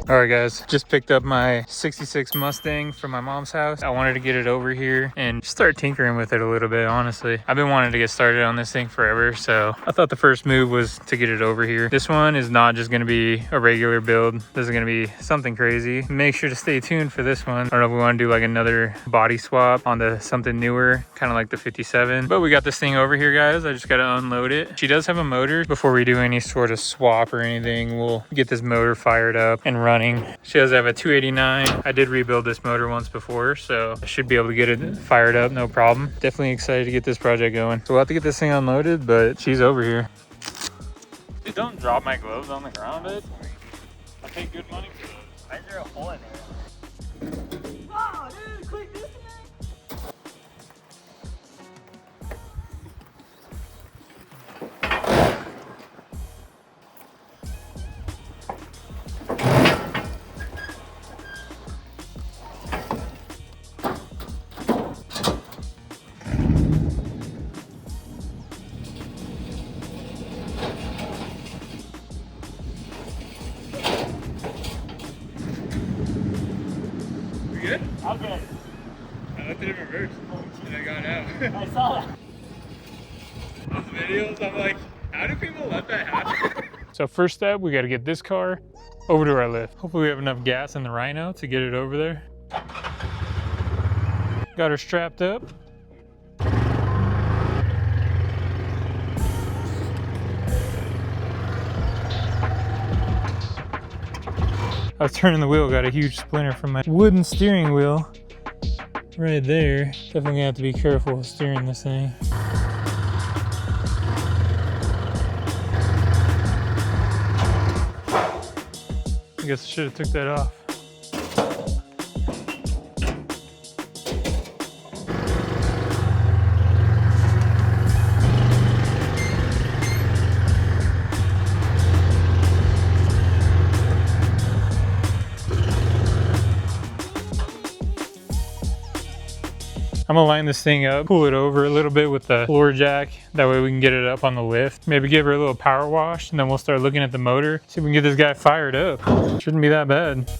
All right guys, just picked up my 66 Mustang from my mom's house. I wanted to get it over here and start tinkering with it a little bit, honestly. I've been wanting to get started on this thing forever, so I thought the first move was to get it over here. This one is not just gonna be a regular build. This is gonna be something crazy. Make sure to stay tuned for this one. I don't know if we wanna do like another body swap onto something newer, kind of like the 57. But we got this thing over here, guys. I just gotta unload it. She does have a motor. Before we do any sort of swap or anything, we'll get this motor fired up and running. She does have a 289. I did rebuild this motor once before, so I should be able to get it fired up, no problem. Definitely excited to get this project going. So we'll have to get this thing unloaded, but she's over here. Dude, don't drop my gloves on the ground, dude. I pay good money for those. Why is there a hole in there? Oh, dude, quick, this good? I'm good. I left it in reverse and I got out. I saw that. Those videos, I'm like, how do people let that happen? So first step, we got to get this car over to our lift. Hopefully we have enough gas in the Rhino to get it over there. Got her strapped up. I was turning the wheel, got a huge splinter from my wooden steering wheel right there. Definitely gonna have to be careful steering this thing. I guess I should have took that off. I'm gonna line this thing up, pull it over a little bit with the floor jack. That way we can get it up on the lift. Maybe give her a little power wash, and then we'll start looking at the motor. See if we can get this guy fired up. Shouldn't be that bad.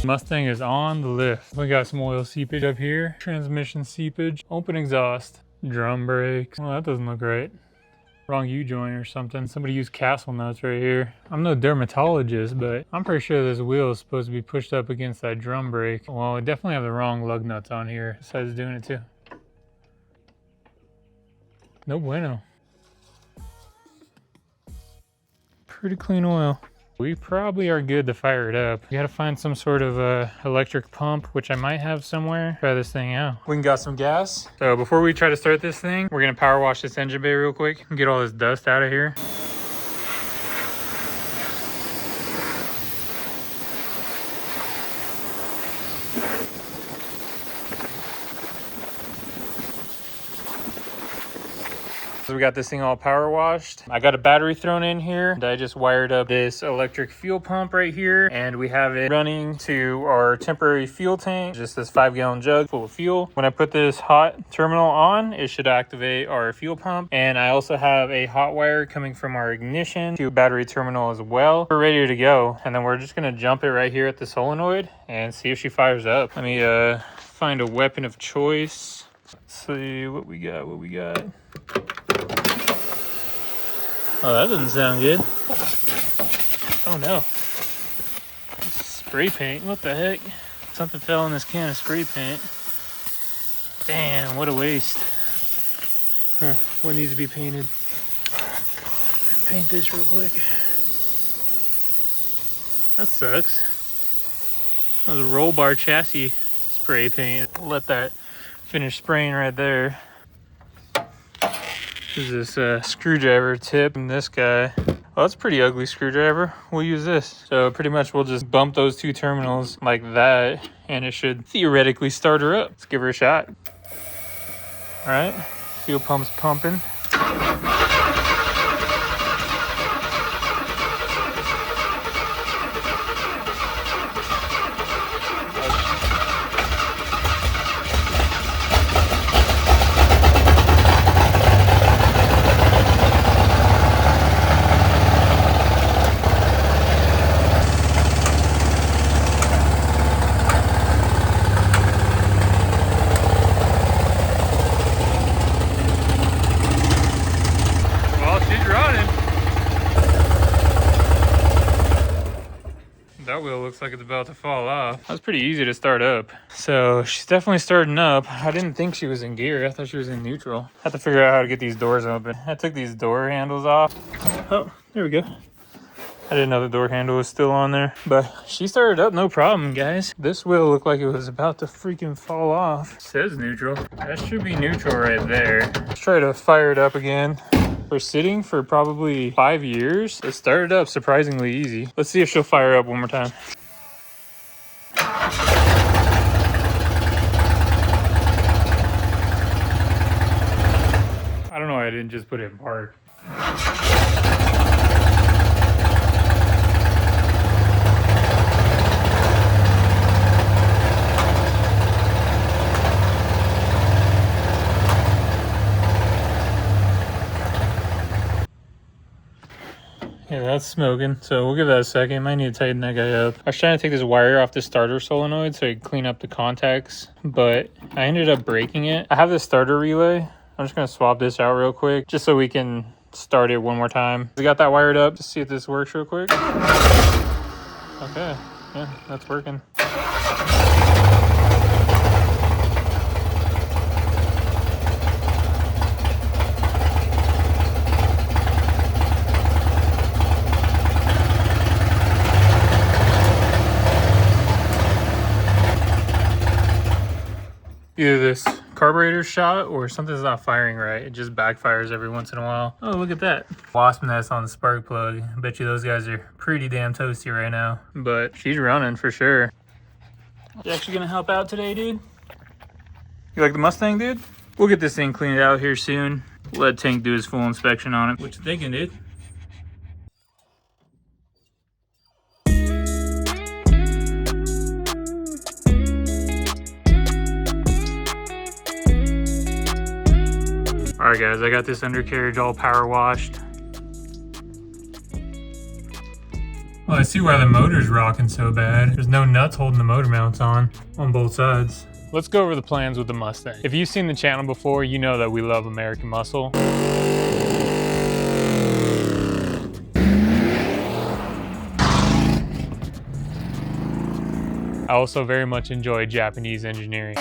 Mustang is on the lift. We got some oil seepage up here, transmission seepage, open exhaust, drum brakes. Well, that doesn't look right. Wrong U-joint or something. Somebody used castle nuts right here. I'm no dermatologist, but I'm pretty sure this wheel is supposed to be pushed up against that drum brake. Well, we definitely have the wrong lug nuts on here. Besides doing it too. No bueno. Pretty clean oil. We probably are good to fire it up. We gotta find some sort of electric pump, which I might have somewhere. Try this thing out. We got some gas. So before we try to start this thing, we're gonna power wash this engine bay real quick and get all this dust out of here. So we got this thing all power washed. I got a battery thrown in here. And I just wired up this electric fuel pump right here. And we have it running to our temporary fuel tank. Just this 5-gallon jug full of fuel. When I put this hot terminal on, it should activate our fuel pump. And I also have a hot wire coming from our ignition to battery terminal as well. We're ready to go. And then we're just gonna jump it right here at the solenoid and see if she fires up. Let me find a weapon of choice. Let's see what we got, Oh, that doesn't sound good. Oh no. Spray paint, what the heck? Something fell in this can of spray paint. Damn, what a waste. Huh, what needs to be painted? Paint this real quick. That sucks. That was a roll bar chassis spray paint. Let that finish spraying right there. This is this screwdriver tip from this guy. Well, that's a pretty ugly screwdriver. We'll use this. So pretty much we'll just bump those two terminals like that and it should theoretically start her up. Let's give her a shot. All right, fuel pump's pumping. running. That wheel looks like it's about to fall off. That was pretty easy to start up. So she's definitely starting up. I didn't think she was in gear. I thought she was in neutral. I have to figure out how to get these doors open. I took these door handles off. Oh, there we go. I didn't know the door handle was still on there, but she started up no problem, guys. This wheel looked like it was about to freaking fall off. It says neutral. That should be neutral right there. Let's try to fire it up again. For sitting for probably 5 years, it started up surprisingly easy. Let's see if she'll fire up one more time. I don't know why I didn't just put it in park. Yeah, that's smoking. So we'll give that a second. Might need to tighten that guy up. I was trying to take this wire off the starter solenoid so I could clean up the contacts, but I ended up breaking it. I have this starter relay. I'm just gonna swap this out real quick just so we can start it one more time. We got that wired up. Just see if this works real quick. Okay, yeah, that's working. Either this carburetor shot or something's not firing right. It just backfires every once in a while. Oh, look at that. Wasp nest on the spark plug. I bet you those guys are pretty damn toasty right now. But she's running for sure. You actually gonna help out today, dude? You like the Mustang, dude? We'll get this thing cleaned out here soon. Let Tank do his full inspection on it. What you thinking, dude? All right, guys, I got this undercarriage all power washed. Well, I see why the motor's rocking so bad. There's no nuts holding the motor mounts on both sides. Let's go over the plans with the Mustang. If you've seen the channel before, you know that we love American muscle. I also very much enjoy Japanese engineering.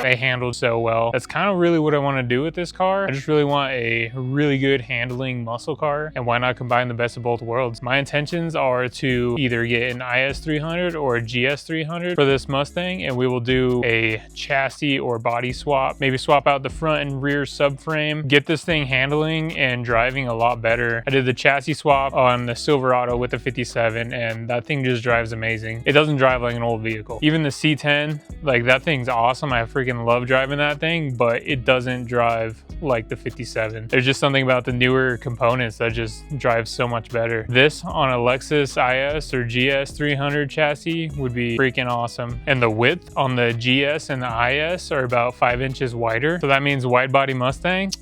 They handled so well. That's kind of really what I want to do with this car. I just really want a really good handling muscle car, and why not combine the best of both worlds? My intentions are to either get an IS300 or a GS300 for this Mustang, and we will do a chassis or body swap. Maybe swap out the front and rear subframe, get this thing handling and driving a lot better. I did the chassis swap on the Silverado with the 57, and that thing just drives amazing. It doesn't drive like an old vehicle. Even the C10, like that thing's awesome. I freaking love driving that thing, but it doesn't drive like the 57. There's just something about the newer components that just drive so much better. This on a Lexus IS or GS300 chassis would be freaking awesome. And the width on the GS and the IS are about 5 inches wider. So that means wide body Mustang,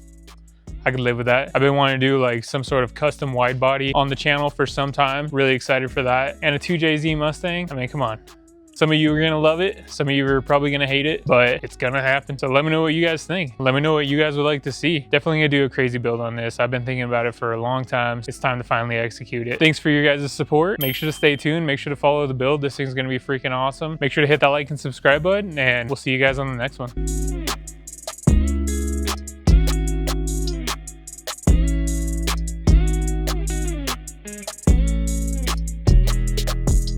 I could live with that. I've been wanting to do like some sort of custom wide body on the channel for some time. Really excited for that. And a 2JZ Mustang, I mean, come on. Some of you are gonna love it, some of you are probably gonna hate it, but it's gonna happen. So let me know what you guys think. Let me know what you guys would like to see. Definitely gonna do a crazy build on this. I've been thinking about it for a long time. It's time to finally execute it. Thanks for your guys' support. Make sure to stay tuned. Make sure to follow the build. This thing's gonna be freaking awesome. Make sure to hit that like and subscribe button, and we'll see you guys on the next one.